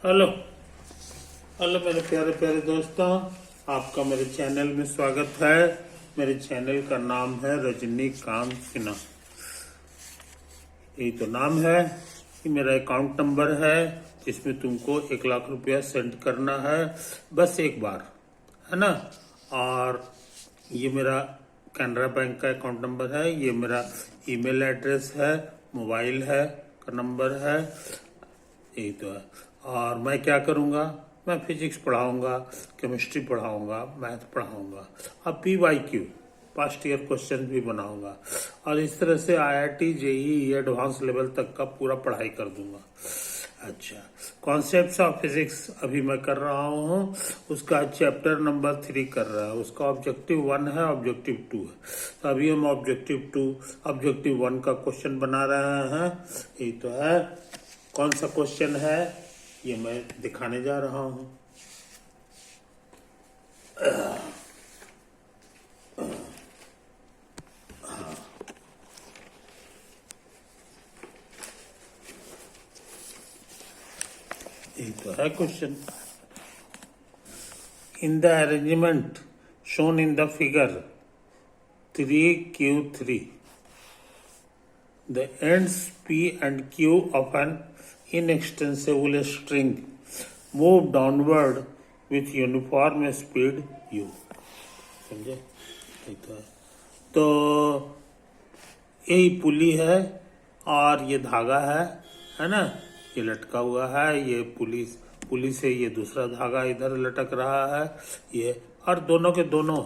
Hello hello मेरे प्यारे प्यारे दोस्तों, आपका मेरे चैनल में स्वागत है। मेरे चैनल का नाम है रजनीकांत सिन्हा। यही तो नाम है कि मेरा अकाउंट नंबर है जिसमें तुमको 1 लाख रुपया सेंड करना है, बस एक बार, है ना। और ये मेरा कैनरा बैंक का अकाउंट नंबर है, ये मेरा ईमेल एड्रेस है, मोबाइल है का नंबर है, यही तो है। और मैं क्या करूँगा, मैं फिजिक्स पढ़ाऊँगा, केमिस्ट्री पढ़ाऊँगा, मैथ पढ़ाऊँगा, अब PYQ पास्ट ईयर क्वेश्चन भी बनाऊँगा, और इस तरह से IIT JEE एडवांस लेवल तक का पूरा पढ़ाई कर दूंगा। अच्छा, कॉन्सेप्ट्स ऑफ फिजिक्स अभी मैं कर रहा हूँ, उसका चैप्टर नंबर 3 कर रहा है, उसका ऑब्जेक्टिव 1 है, ऑब्जेक्टिव 2 है। तो अभी हम ऑब्जेक्टिव 1 का क्वेश्चन बना रहे हैं। यही तो है। कौन सा क्वेश्चन है ये मैं दिखाने जा रहा हूँ। यही तो है question. In the arrangement shown in the figure 3Q3, the ends P and Q of an inextensible string move downward with uniform speed u। समझे? तो यही पुली है और ये धागा है ना, ये लटका हुआ है, ये पुली से ये दूसरा धागा इधर लटक रहा है, ये, और दोनों के दोनों,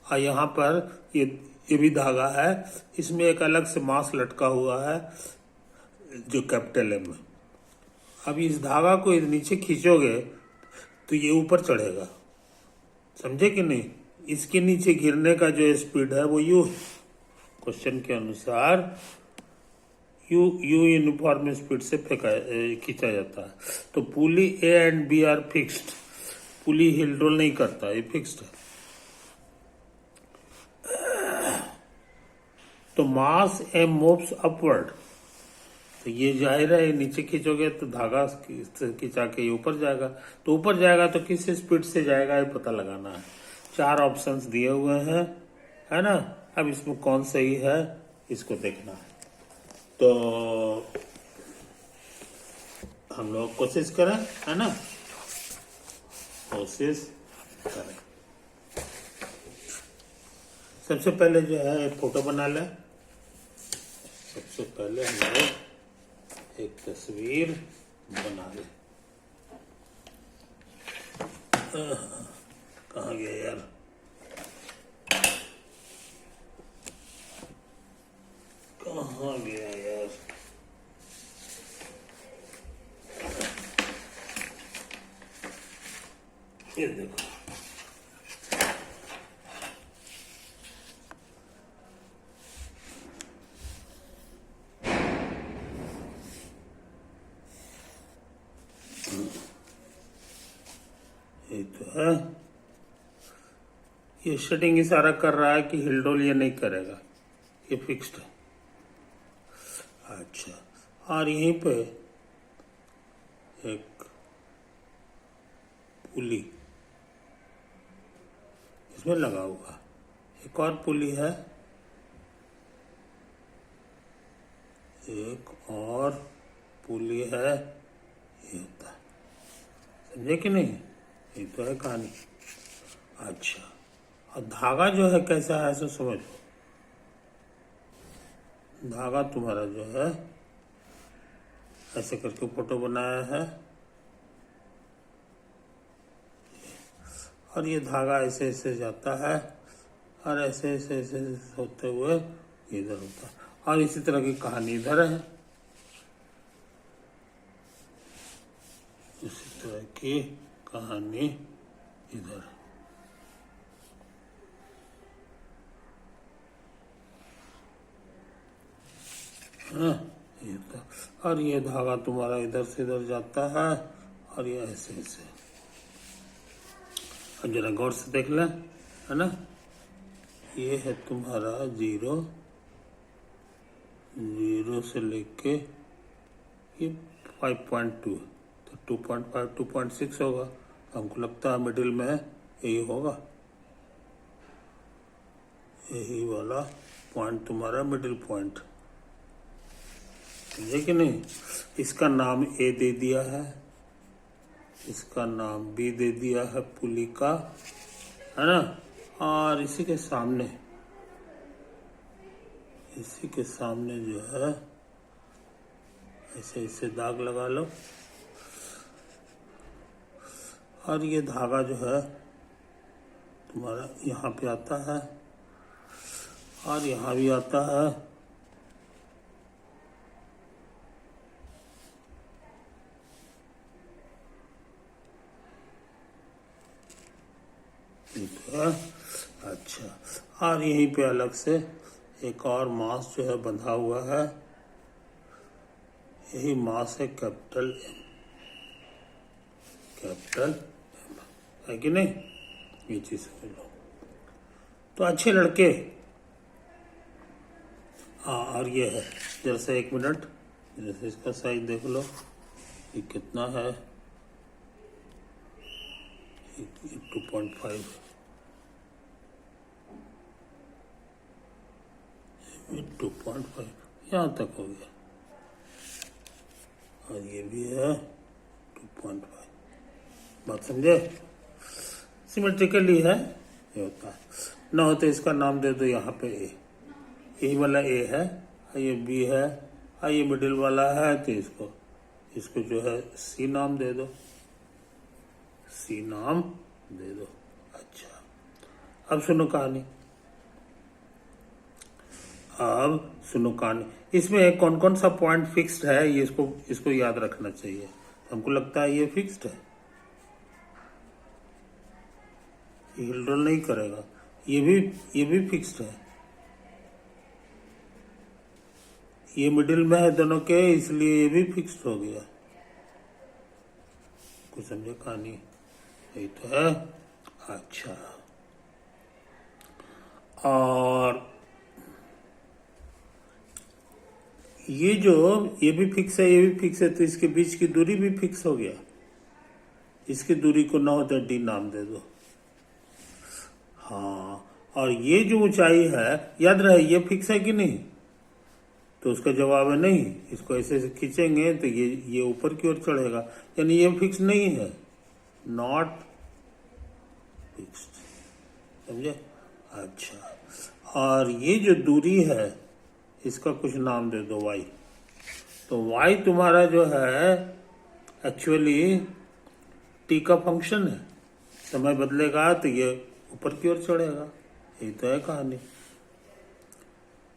और यहाँ पर ये भी धागा है, इसमें एक अलग से मास लटका हुआ है जो कैपिटल M है। अब इस धागा को नीचे खींचोगे तो ये ऊपर चढ़ेगा, समझे कि नहीं। इसके नीचे गिरने का जो स्पीड है वो u है। क्वेश्चन के अनुसार यू यूनिफॉर्म स्पीड से खींचा जाता है। तो pulley A and B are fixed, pulley हिल डोल नहीं करता, ये फिक्स्ड है। तो मास M मूव्स अपवर्ड, तो ये जाहिर है नीचे खींचोगे तो धागा खींचा के ये ऊपर जाएगा, तो ऊपर जाएगा तो किस स्पीड से जाएगा ये पता लगाना है। 4 ऑप्शंस दिए हुए हैं, है ना। अब इसमें कौन सही है इसको देखना है। तो हम लोग कोशिश करें, है ना, कोशिश करें। सबसे पहले जो है एक फोटो बना लें। सबसे पहले हम लोग एक तस्वीर बना लें। कहाँ गया यार, कहाँ गया यार। ये देखो, ये तो है। ये सेटिंग इशारा कर रहा है कि हिलडोल ये नहीं करेगा, ये फिक्स्ड है। अच्छा, और यहीं पे एक पुली इसमें लगा हुआ, एक और पुली है, एक और पुली है, ये होता है, समझे कि नहीं। ये तो है कहानी। अच्छा, और धागा जो है कैसा है ऐसा समझो। धागा तुम्हारा जो है ऐसे करके फोटो बनाया है, और ये धागा ऐसे ऐसे जाता है और ऐसे ऐसे ऐसे होते हुए इधर होता है, और इसी तरह की कहानी इधर है, इसी तरह की कहानी इधर है। ये तो, और ये धागा तुम्हारा इधर से इधर जाता है, और ये ऐसे ऐसे। अब जरा गौर से देख लें, है ना। ये है तुम्हारा 0 से लेके ये 5.2, तो 2.5 2.6 होगा। हमको लगता है मिडिल में यही होगा, यही वाला पॉइंट तुम्हारा मिडिल पॉइंट, समझे कि नहीं। इसका नाम ए दे दिया है, इसका नाम बी दे दिया है पुली का, है ना। और इसी के सामने जो है ऐसे ऐसे दाग लगा लो। और ये धागा जो है तुम्हारा यहाँ पे आता है और यहाँ भी आता है। ठीक है, अच्छा। और यहीं पे अलग से एक और मास जो है बंधा हुआ है, यही मास है कैपिटल एम, है कि नहीं। ये चीज समझ लो। तो अच्छे लड़के, हाँ। और ये है, जरा सा 1 मिनट, जैसे इसका साइज देख लो, ये कितना है, 2.5, 2.5 यहाँ तक हो गया। और ये भी है 2.5, बात समझे। सिमेट्रिकली है, ये होता है ना। हो तो इसका नाम दे दो यहाँ पे ए, यही वाला ए है, ये बी है, ये मिडिल वाला है, तो इसको जो है सी नाम दे दो, सी नाम दे दो। अच्छा, अब सुनो कहानी, इसमें कौन कौन सा पॉइंट फिक्स्ड है, ये इसको याद रखना चाहिए। हमको लगता है ये फिक्स्ड है, हिल रोल नहीं करेगा। ये भी फिक्स्ड है, ये मिडिल में है दोनों के, इसलिए ये भी फिक्स्ड हो गया। कुछ समझे कहानी, यही तो है। अच्छा, और ये भी फिक्स है, ये भी फिक्स है, तो इसके बीच की दूरी भी फिक्स हो गया। इसकी दूरी को 9 डी नाम दे दो। हाँ, और ये जो ऊंचाई है, याद रहे ये फिक्स है कि नहीं, तो उसका जवाब है नहीं। इसको ऐसे ऐसे खींचेंगे तो ये ऊपर की ओर चढ़ेगा, यानी ये फिक्स नहीं है, नॉट फिक्स्ड, समझे। अच्छा, और ये जो दूरी है इसका कुछ नाम दे दो y। तो y तुम्हारा जो है एक्चुअली t का फंक्शन है, समय बदलेगा तो ये ऊपर की ओर चढ़ेगा, यही तो है कहानी।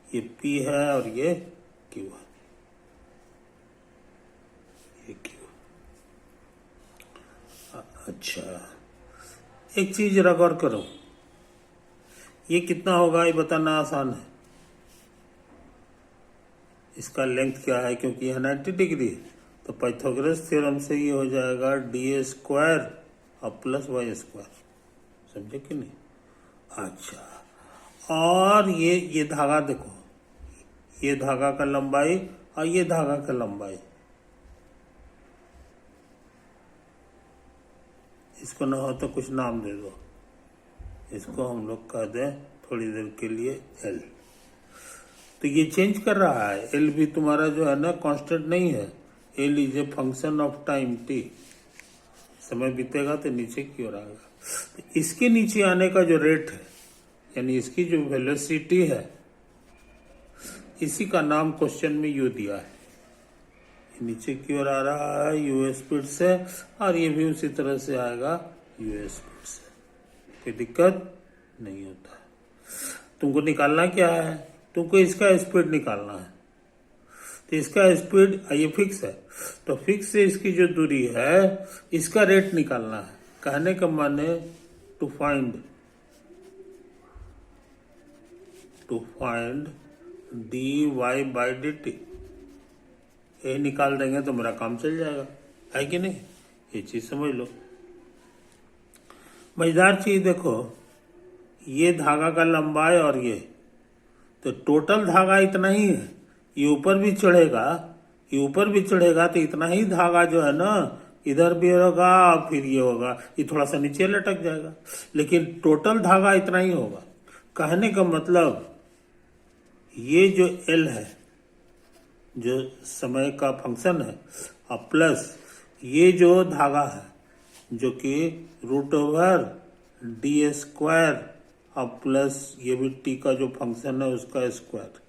ये p है और ये q है, ये q। अच्छा, एक चीज गौर करो, ये कितना होगा ये बताना आसान है। इसका लेंथ क्या है, क्योंकि यह 90 डिग्री है, तो पाइथागोरस थ्योरम से ये हो जाएगा ds स्क्वायर और प्लस y स्क्वायर, समझे कि नहीं। अच्छा, और ये धागा देखो, ये धागा का लंबाई और ये धागा का लंबाई, इसको ना हो तो कुछ नाम दे दो, इसको हम लोग कह दें थोड़ी देर के लिए L। तो ये चेंज कर रहा है, L भी तुम्हारा जो है ना कांस्टेंट नहीं है, L is a function of time t, समय बीतेगा तो नीचे की ओर आएगा। तो इसके नीचे आने का जो रेट है, यानी इसकी जो वेलोसिटी है, इसी का नाम क्वेश्चन में u दिया है। नीचे की ओर आ रहा है u स्पीड से, और ये भी उसी तरह से आएगा u स्पीड से, कोई दिक्कत नहीं होता। तुमको निकालना क्या है, तुमको इसका स्पीड निकालना है। तो इसका स्पीड ये फिक्स है, तो फिक्स से इसकी जो दूरी है इसका रेट निकालना है। कहने का माने टू फाइंड dy/dt, ये निकाल देंगे तो मेरा काम चल जाएगा, है कि नहीं। ये चीज समझ लो, मजेदार चीज देखो, ये धागा का लंबाई और ये, तो टोटल धागा इतना ही है। ये ऊपर भी चढ़ेगा तो इतना ही धागा जो है ना इधर भी होगा और फिर ये होगा, ये थोड़ा सा नीचे लटक जाएगा, लेकिन टोटल धागा इतना ही होगा। कहने का मतलब ये जो एल है, जो समय का फंक्शन है, और प्लस ये जो धागा है जो कि रूट ओवर डी स्क्वायर और प्लस ये भी टी का जो फंक्शन है उसका स्क्वायर,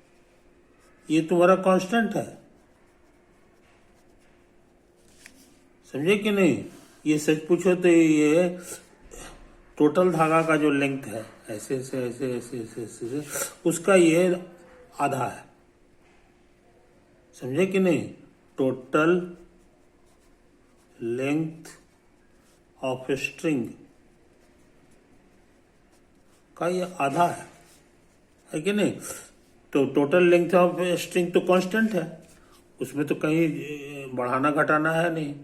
ये तुम्हारा कांस्टेंट है। समझे कि नहीं? ये सच पूछो तो ये टोटल धागा का जो लेंथ है, ऐसे ऐसे ऐसे ऐसे ऐसे ऐसे, उसका ये आधा है। समझे कि नहीं? टोटल लेंथ ऑफ स्ट्रिंग का ये आधा है कि नहीं? तो टोटल लेंथ ऑफ स्ट्रिंग तो कांस्टेंट है, उसमें तो कहीं बढ़ाना घटाना है नहीं,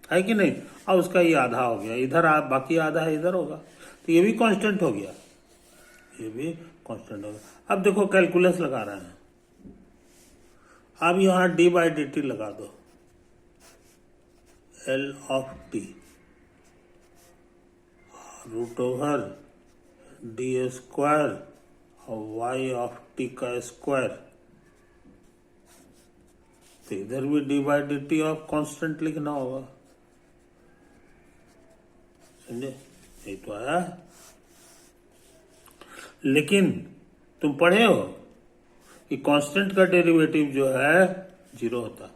है कि नहीं? अब उसका ये आधा हो गया, इधर बाकी आधा है इधर होगा, तो ये भी कांस्टेंट हो गया, ये भी कांस्टेंट हो गया। अब देखो कैलकुलस लगा रहे हैं, अब यहाँ डी बाई डी टी लगा दो, l of t root over d square और वाई ऑफ टी का स्क्वायर, तो इधर भी d by d t of constant लिखना होगा। समझे? यही तो आया। लेकिन तुम पढ़े हो कि कांस्टेंट का डेरिवेटिव जो है 0 होता है।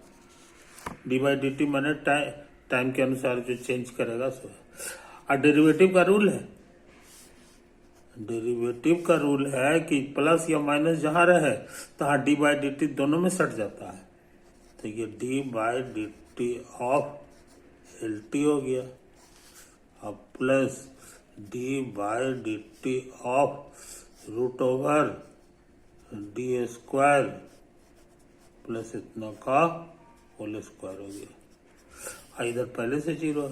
डी बाई डी टी मैंने टाइम के अनुसार जो चेंज करेगा सो है। और डेरिवेटिव का रूल है, डेरिवेटिव का रूल है कि प्लस या माइनस जहां रहे तो डी बाई डी टी दोनों में सट जाता है। तो ये d by d t of l t हो गया, अब plus d by d t of root over d square plus इतना का होल स्क्वायर हो गया। इधर पहले से 0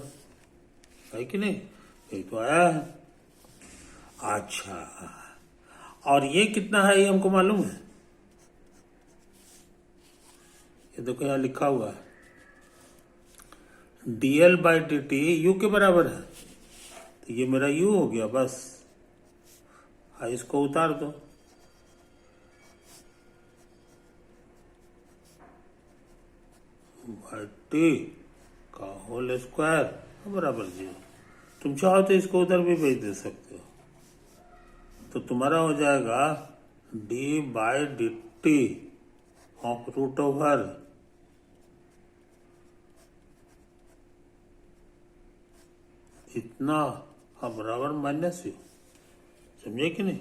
है कि नहीं? यही तो आया है। अच्छा, और ये कितना है ये हमको मालूम है? ये देखो यहाँ लिखा हुआ है dl by d T U के बराबर है, तो ये मेरा u हो गया बस। इसको उतार दो, बाई टी का होल स्क्वायर बराबर 0। तुम चाहो तो इसको उधर भी भेज दे सकते हो, तो तुम्हारा हो जाएगा d by d t of root over इतना बराबर माइनस यू। समझे कि नहीं?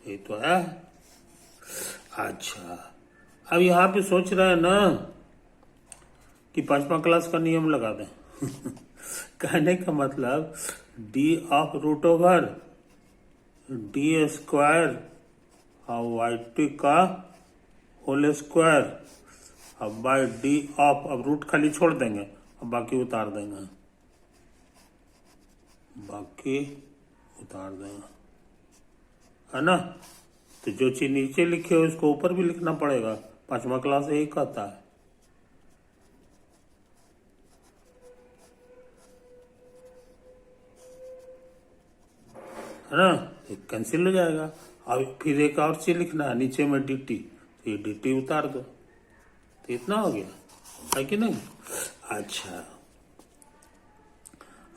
ये तो है। अच्छा, अब यहाँ पे सोच रहे हैं ना कि 5वां क्लास का नियम लगा दें। कहने का मतलब d of root over d square और वाई टी का होल स्क्वायर अब बाय डी ऑफ, अब रूट खाली छोड़ देंगे अब बाकी उतार देंगे, बाकी उतार देंगे, है ना? तो जो चीज नीचे लिखे हो उसको ऊपर भी लिखना पड़ेगा, 5वां क्लास यही कहता है ना? एक कैंसिल हो जाएगा। अब फिर एक और चीज लिखना है नीचे में डी टी, तो ये डी टी उतार दो, तो इतना हो गया, है कि नहीं? अच्छा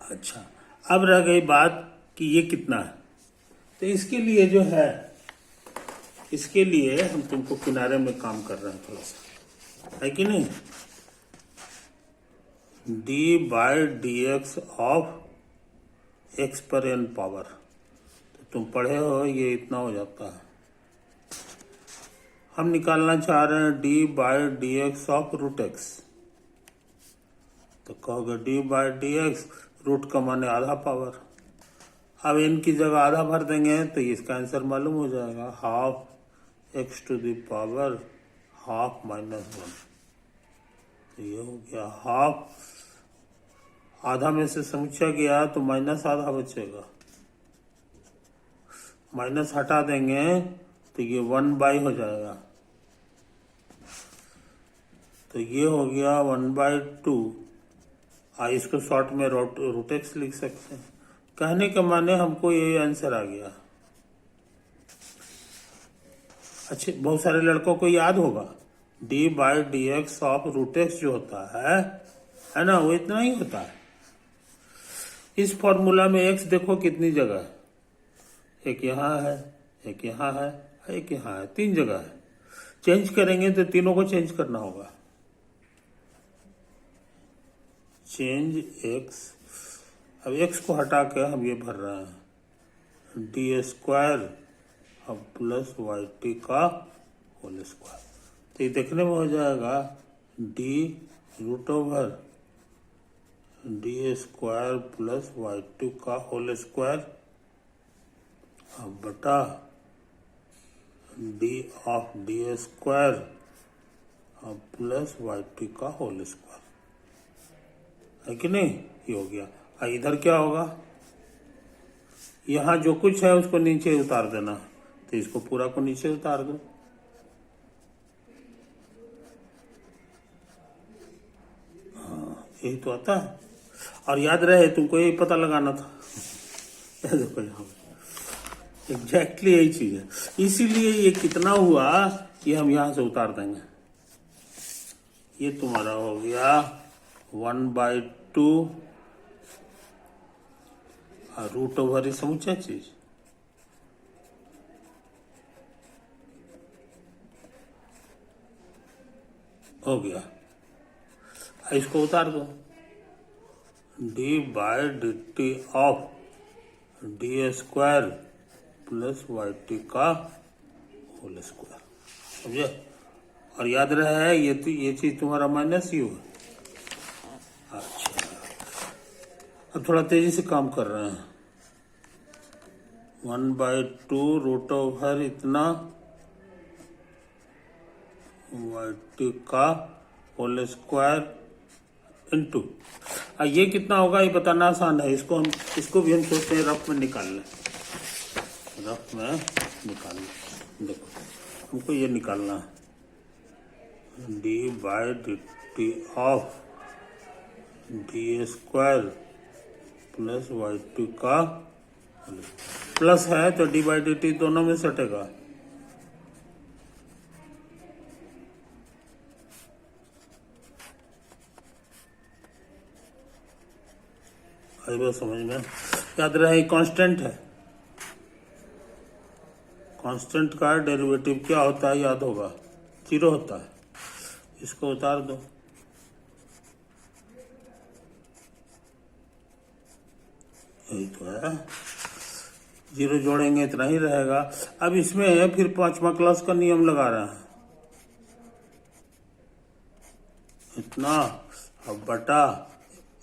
अच्छा, अब रह गई बात कि ये कितना है। तो इसके लिए जो है, इसके लिए हम तुमको किनारे में काम कर रहे हैं थोड़ा सा, है कि नहीं? D by d x of x पर एन पावर, तो तुम पढ़े हो ये इतना हो जाता है। हम निकालना चाह रहे हैं d by d x of root x, तो कहोगे d by d x, root का माने आधा पावर। अब इनकी जगह आधा भर देंगे तो इसका आंसर मालूम हो जाएगा, half x to the power half minus 1। तो ये हो गया हाफ, आधा में से समूचा गया तो माइनस आधा बचेगा, माइनस हटा देंगे तो ये 1/, हो जाएगा। तो ये हो गया 1/2 इसको शॉर्ट में रूटेक्स लिख सकते हैं। कहने के माने हमको ये आंसर आ गया। अच्छे बहुत सारे लड़कों को याद होगा d/dx ऑफ रूटेक्स जो होता है ना, वो इतना ही होता है। इस फॉर्मूला में x देखो कितनी जगह है, एक यहाँ है, एक यहाँ है, एक यहाँ है, 3 जगह है। चेंज करेंगे तो तीनों को चेंज करना होगा। चेंज x, अब x को हटा के हम ये भर रहे हैं d² अब प्लस yt का होल स्क्वायर। तो ये देखने में हो जाएगा d√d² प्लस yt का होल स्क्वायर अब बटा d² अब प्लस yt का होल स्क्वायर, है कि नहीं? ये हो गया। इधर क्या होगा, यहाँ जो कुछ है उसको नीचे उतार देना, तो इसको पूरा को नीचे उतार दो। हाँ, यही तो आता है। और याद रहे तुमको यही पता लगाना था। देखो यहाँ एग्जैक्टली यही चीज है। इसीलिए ये कितना हुआ ये हम यहां से उतार देंगे। ये तुम्हारा हो गया 1/2 रूट ओवर ये समूचा चीज हो गया। इसको उतार दो, d/dt of d² plus yt का होल स्क्वायर, समझे? और याद रहे ये चीज तुम्हारा माइनस यू है। अच्छा, अब थोड़ा तेजी से काम कर रहे हैं। 1/2 रूट ओवर इतना yt का होल स्क्वायर इंटू ये कितना होगा ये बताना आसान है। इसको भी हम सोचते हैं रफ में निकाल लें। रफ में निकाल लें, देखो हमको ये निकालना है d/dt of d² plus yt का प्लस है तो d/dt दोनों में सटेगा। समझ में याद रहे कांस्टेंट है। कांस्टेंट का डेरिवेटिव क्या होता है याद होगा, 0 होता है। इसको उतार दो, यही तो है। 0 जोड़ेंगे इतना ही रहेगा। अब इसमें फिर 5वां क्लास का नियम लगा रहे हैं, इतना अब बटा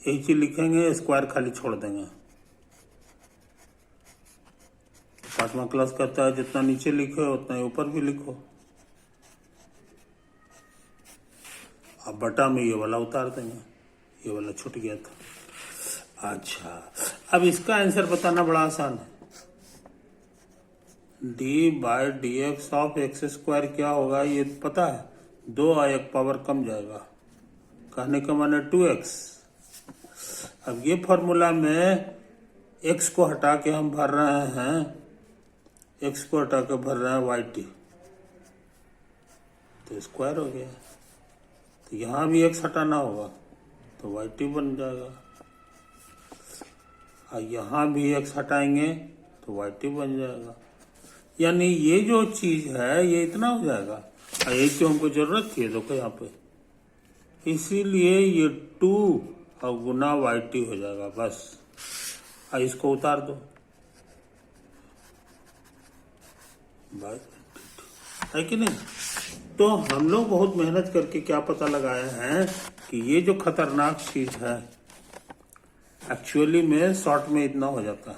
यही चीज लिखेंगे, स्क्वायर खाली छोड़ देंगे। 5वां क्लास कहता है जितना नीचे लिखो उतना ही ऊपर भी लिखो। अब बटा में ये वाला उतार देंगे, ये वाला छूट गया था। अच्छा, अब इसका आंसर बताना बड़ा आसान है। d/dx ऑफ x² क्या होगा ये पता है, 2 एक पावर कम जाएगा, कहने का माने 2x। अब ये फॉर्मूला में x को हटा के हम भर रहे हैं, x को हटा के भर रहे हैं yt, तो स्क्वायर हो गया। तो यहाँ भी x हटाना होगा तो yt बन जाएगा, और यहाँ भी x हटाएंगे तो yt बन जाएगा। यानी ये जो चीज है ये इतना हो जाएगा, और यही तो हमको जरूरत थी। देखो यहाँ पे, इसीलिए ये 2 और गुना yt हो जाएगा बस। इसको उतार दो, है कि नहीं? तो हम लोग बहुत मेहनत करके क्या पता लगाए हैं कि ये जो खतरनाक चीज है एक्चुअली में शॉर्ट में इतना हो जाता है।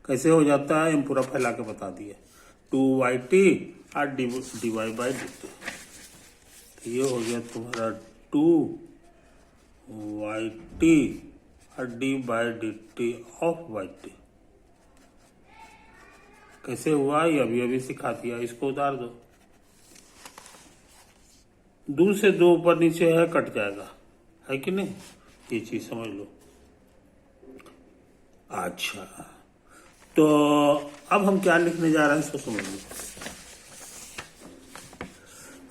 कैसे हो जाता है हम पूरा फैला के बता दिए, 2yt और dy/dt। तो ये हो गया तुम्हारा 2yt और d/dt ऑफ yt। कैसे हुआ ये अभी सिखा दिया। इसको उतार दो, 2 से 2 ऊपर नीचे है कट जाएगा, है कि नहीं? ये चीज समझ लो। अच्छा, तो अब हम क्या लिखने जा रहे हैं इसको समझ लो।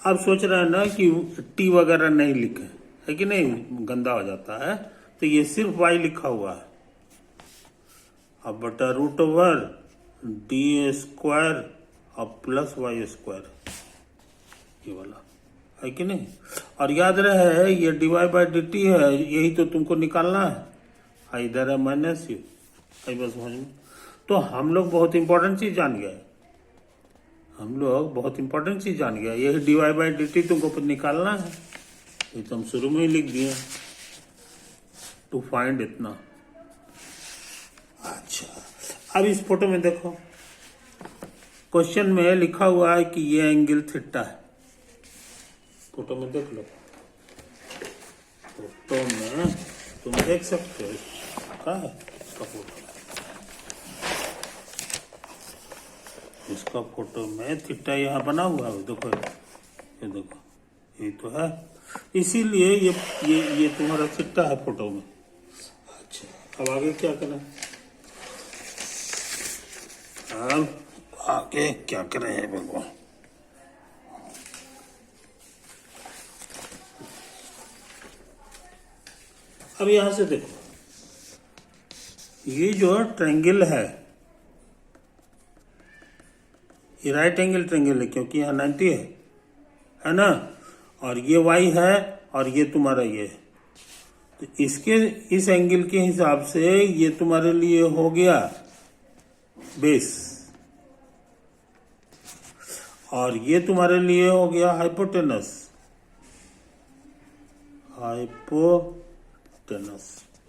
अब सोच रहे हैं ना कि टी वगैरह नहीं लिखे, है कि नहीं, गंदा हो जाता है, तो ये सिर्फ वाई लिखा हुआ है। अब बटा रूट ओवर डी स्क्वायर और प्लस वाई स्क्वायर, ये वाला, है कि नहीं। और याद रहे ये डीवाई बाई डी टी है, यही तो तुमको निकालना है, इधर है माइनस यू, बस समझ में। तो हम लोग बहुत इंपॉर्टेंट चीज जान गए, यही डीवाई बाई डी टी तुमको निकालना है, ये तो हम शुरू में ही लिख दिए टू फाइंड इतना। अच्छा, अब इस फोटो में देखो, क्वेश्चन में लिखा हुआ है कि ये एंगल थीटा है। फोटो में देख लो, फोटो में तुम देख सकते हो, क्या है इसका फोटो, इसका फोटो में थीटा यहाँ बना हुआ है, देखो ये देखो, ये तो है, इसीलिए ये तुम्हारा थीटा है फोटो में। अच्छा, अब आगे क्या करें, अब आगे क्या करें है भगवान। अब यहां से देखो, ये जो ट्रायंगल है, ये राइट एंगल ट्रायंगल है, क्योंकि यहाँ 90 है ना, और ये y है और ये तुम्हारा ये है, तो इसके इस एंगल के हिसाब से ये तुम्हारे लिए हो गया बेस, और ये तुम्हारे लिए हो गया हाइपोटेनस,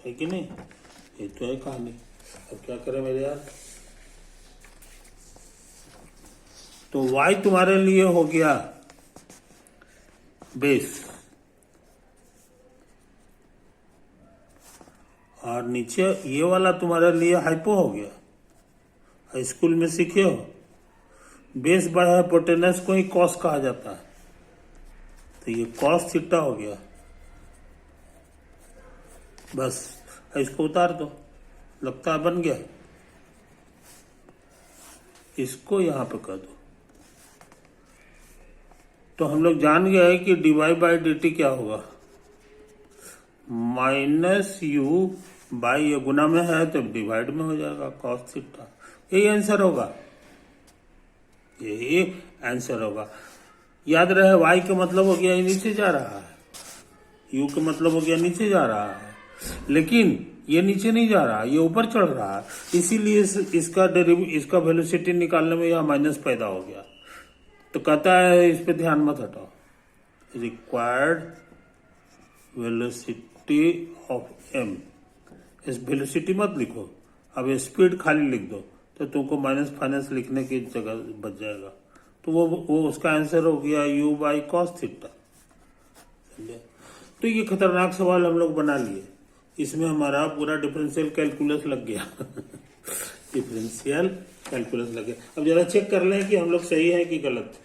है कि नहीं, ये तो है कहानी। अब क्या करें मेरे यार, तो y तुम्हारे लिए हो गया बेस, और नीचे ये वाला तुम्हारे लिए हाइपो हो गया। स्कूल में सीखे हो, बेस बाय हाइपोटेनस को ही कॉस कहा जाता है, तो ये कॉस थीटा हो गया। बस इसको उतार दो, लगता है बन गया, इसको यहां पे कर दो, तो हम लोग जान गए कि डीवाई बाई डी टी क्या होगा, माइनस यू बाई, ये गुना में है तो डिवाइड में हो जाएगा कॉस थीटा, यही आंसर होगा, यही आंसर होगा। याद रहे y का मतलब हो गया ये नीचे जा रहा है, u का मतलब हो गया नीचे जा रहा है, लेकिन ये नीचे नहीं जा रहा, ये ऊपर चढ़ रहा है, इसीलिए इसका वेलोसिटी निकालने में यह माइनस पैदा हो गया। तो कहता है इस पे ध्यान मत हटाओ, रिक्वायर्ड वेलोसिटी ऑफ m, इस वेलोसिटी मत लिखो, अब स्पीड खाली लिख दो, तो तुमको माइनस फाइनस लिखने की जगह बच जाएगा। तो वो उसका आंसर हो गया u बाई कॉस थीटा। तो ये खतरनाक सवाल हम लोग बना लिए, इसमें हमारा पूरा डिफरेंशियल कैलकुलस लग गया डिफरेंशियल कैलकुलस लग गया। अब जरा चेक कर लें कि हम लोग सही है कि गलत।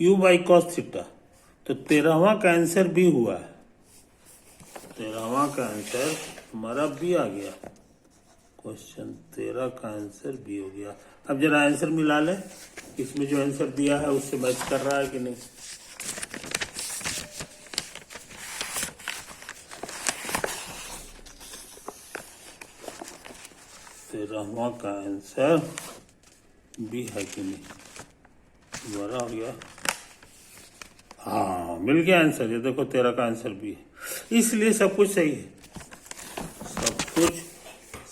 u बाई कॉस थीटा, तो 13वां का आंसर भी हुआ है, 13वां का आंसर हमारा भी आ गया, क्वेश्चन 13 का आंसर भी हो गया। अब जरा आंसर मिला ले, इसमें जो आंसर दिया है उससे मैच कर रहा है कि नहीं। तेरहवां का आंसर भी है कि नहीं, दोबारा हो गया, हाँ मिल गया आंसर, ये देखो 13 का आंसर भी है, इसलिए सब कुछ सही है, सब कुछ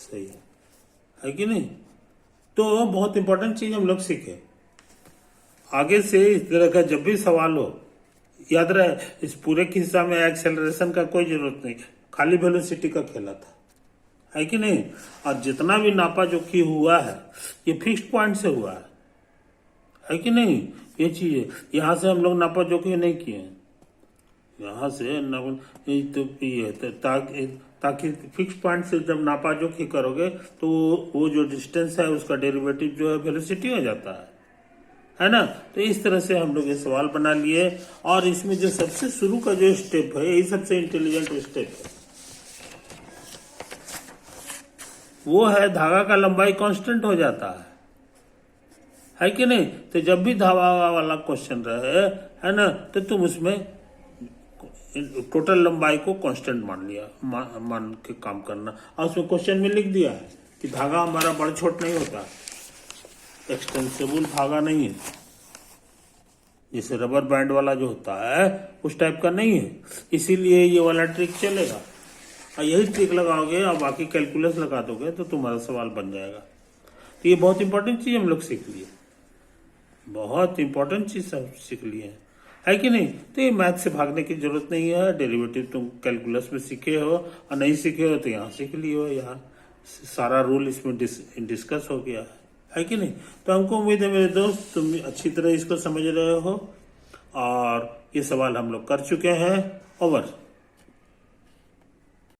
सही है कि नहीं। तो बहुत इंपॉर्टेंट चीज हम लोग सीखे, आगे से इस तरह का जब भी सवाल हो, याद रहे इस पूरे किस्सा में एक्सेलरेशन का कोई जरूरत नहीं, खाली वेलोसिटी का खेला था, है कि नहीं। और जितना भी नापा जोखी हुआ है ये फिक्स्ड पॉइंट से हुआ है कि नहीं। ये चीज यहाँ से हम लोग नापा जोखी नहीं किए, यहाँ से तो ये ताकि ताकि फिक्स पॉइंट से जब नापा जोखी करोगे तो वो जो डिस्टेंस है उसका डेरिवेटिव जो है वेलोसिटी हो जाता है ना। तो इस तरह से हम लोग ये सवाल बना लिए, और इसमें जो सबसे शुरू का जो स्टेप है यही सबसे इंटेलिजेंट स्टेप वो है धागा का लंबाई कांस्टेंट हो जाता है कि नहीं। तो जब भी धागा वाला क्वेश्चन रहे है ना, तो तुम उसमें टोटल लंबाई को कांस्टेंट मान लिया, मान के काम करना। और उसमें क्वेश्चन में लिख दिया है कि धागा हमारा बड़ा छोट नहीं होता, एक्सटेंसिबल धागा नहीं है, जैसे रबर बैंड वाला जो होता है उस टाइप का नहीं है, इसीलिए ये वाला ट्रिक चलेगा। और यही ट्रिक लगाओगे और बाकी कैलकुलस लगा दोगे तो तुम्हारा सवाल बन जाएगा। तो ये बहुत इंपॉर्टेंट चीज हम लोग सीख लिए, बहुत इंपॉर्टेंट चीज सीख लिए है कि नहीं। तो ये मैथ से भागने की जरूरत नहीं है। डेरिवेटिव तुम कैलकुलस में सीखे हो और नहीं सीखे हो तो यहाँ सीख लियो, यहाँ सारा रूल इसमें डिस्कस हो गया है कि नहीं। तो हमको उम्मीद है मेरे दोस्त तुम अच्छी तरह इसको समझ रहे हो, और ये सवाल हम लोग कर चुके हैं। ओवर।